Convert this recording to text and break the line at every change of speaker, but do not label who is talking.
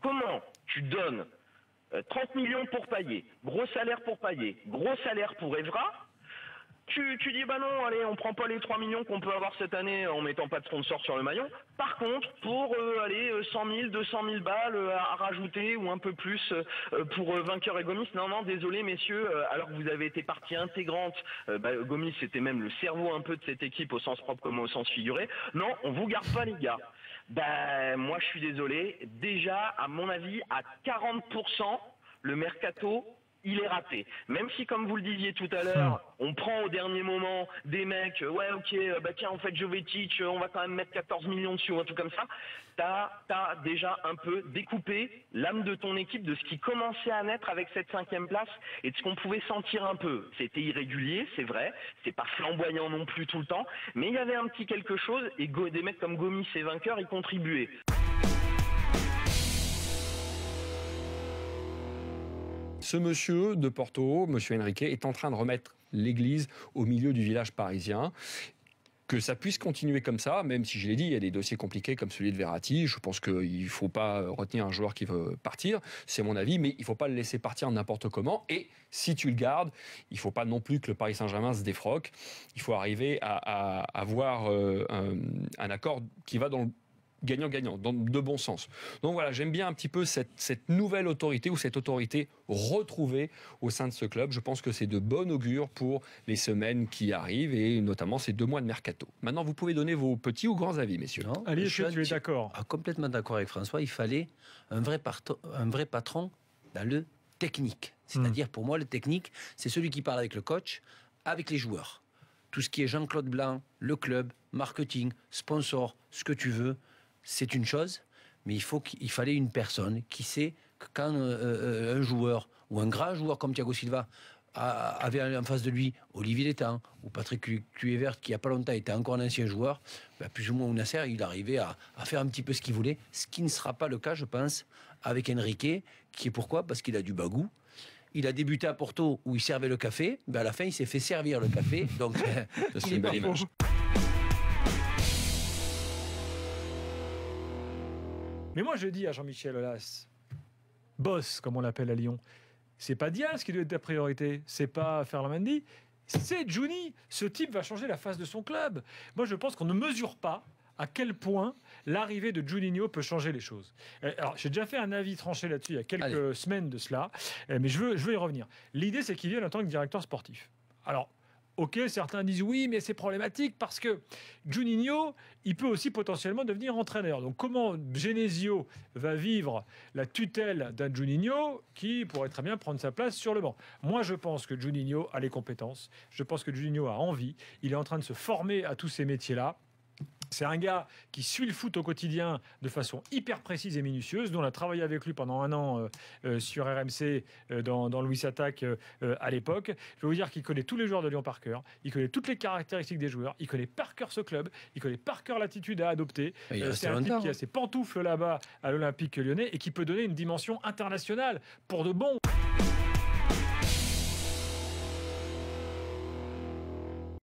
Comment tu donnes 30 millions pour Payet, gros salaire pour Payet, gros salaire pour Evra. Tu dis bah non, allez, on prend pas les 3 millions qu'on peut avoir cette année en mettant pas de sponsor sur le maillot. Par contre, pour 100 000, 200 000 balles à rajouter ou un peu plus pour Vainqueur et Gomis. Non, désolé messieurs, alors que vous avez été partie intégrante, Gomis c'était même le cerveau un peu de cette équipe au sens propre comme au sens figuré. Non, on vous garde pas les gars. Moi je suis désolé. Déjà, à mon avis, à 40%, le mercato il est raté. Même si, comme vous le disiez tout à l'heure, on prend au dernier moment des mecs, ouais, ok, tiens, en fait, Jovetic, on va quand même mettre 14 millions dessus ou un truc comme ça. T'as déjà un peu découpé l'âme de ton équipe, de ce qui commençait à naître avec cette 5e place et de ce qu'on pouvait sentir un peu. C'était irrégulier, c'est vrai, c'est pas flamboyant non plus tout le temps, mais il y avait un petit quelque chose et des mecs comme Gomis et Vainqueur y contribuaient.
Ce monsieur de Porto, monsieur Henrique, est en train de remettre l'église au milieu du village parisien. Que ça puisse continuer comme ça, même si je l'ai dit, il y a des dossiers compliqués comme celui de Verratti. Je pense qu'il ne faut pas retenir un joueur qui veut partir, c'est mon avis, mais il ne faut pas le laisser partir n'importe comment. Et si tu le gardes, il ne faut pas non plus que le Paris Saint-Germain se défroque. Il faut arriver à avoir un accord qui va dans le gagnant-gagnant, dans de bon sens. Donc voilà, j'aime bien un petit peu cette nouvelle autorité ou cette autorité retrouvée au sein de ce club. Je pense que c'est de bon augure pour les semaines qui arrivent et notamment ces 2 mois de mercato. Maintenant, vous pouvez donner vos petits ou grands avis, messieurs.
Non,
Allez, tu es d'accord?
Complètement d'accord avec François. Il fallait un vrai patron dans le technique. C'est-à-dire, pour moi, le technique, c'est celui qui parle avec le coach, avec les joueurs. Tout ce qui est Jean-Claude Blanc, le club, marketing, sponsor, ce que tu veux, c'est une chose, mais il fallait une personne qui sait que quand un joueur, ou un grand joueur comme Thiago Silva, avait en face de lui Olivier Létang ou Patrick Kluivert, qui il n'y a pas longtemps était encore un ancien joueur, plus ou moins au Nasser, il arrivait à faire un petit peu ce qu'il voulait, ce qui ne sera pas le cas, je pense, avec Henrique, qui est pourquoi ? Parce qu'il a du bagou. Il a débuté à Porto où il servait le café, à la fin il s'est fait servir le café, donc
c'est une belle image.
Mais moi, je dis à Jean-Michel Aulas, boss, comme on l'appelle à Lyon, c'est pas Diaz qui doit être ta priorité, c'est pas Ferland Mendy, c'est Juni. Ce type va changer la face de son club. Moi, je pense qu'on ne mesure pas à quel point l'arrivée de Juninho peut changer les choses. Alors, j'ai déjà fait un avis tranché là-dessus il y a quelques semaines de cela, mais je veux y revenir. L'idée, c'est qu'il vienne en tant que directeur sportif. Alors, ok, certains disent oui, mais c'est problématique parce que Juninho, il peut aussi potentiellement devenir entraîneur. Donc comment Genesio va vivre la tutelle d'un Juninho qui pourrait très bien prendre sa place sur le banc? Moi, je pense que Juninho a les compétences. Je pense que Juninho a envie. Il est en train de se former à tous ces métiers-là. C'est un gars qui suit le foot au quotidien de façon hyper précise et minutieuse. Nous, on a travaillé avec lui pendant 1 an sur RMC dans Louis Attaque à l'époque. Je vais vous dire qu'il connaît tous les joueurs de Lyon par cœur. Il connaît toutes les caractéristiques des joueurs. Il connaît par cœur ce club. Il connaît par cœur l'attitude à adopter. C'est un type qui a ses pantoufles là-bas à l'Olympique Lyonnais et qui peut donner une dimension internationale pour de bon.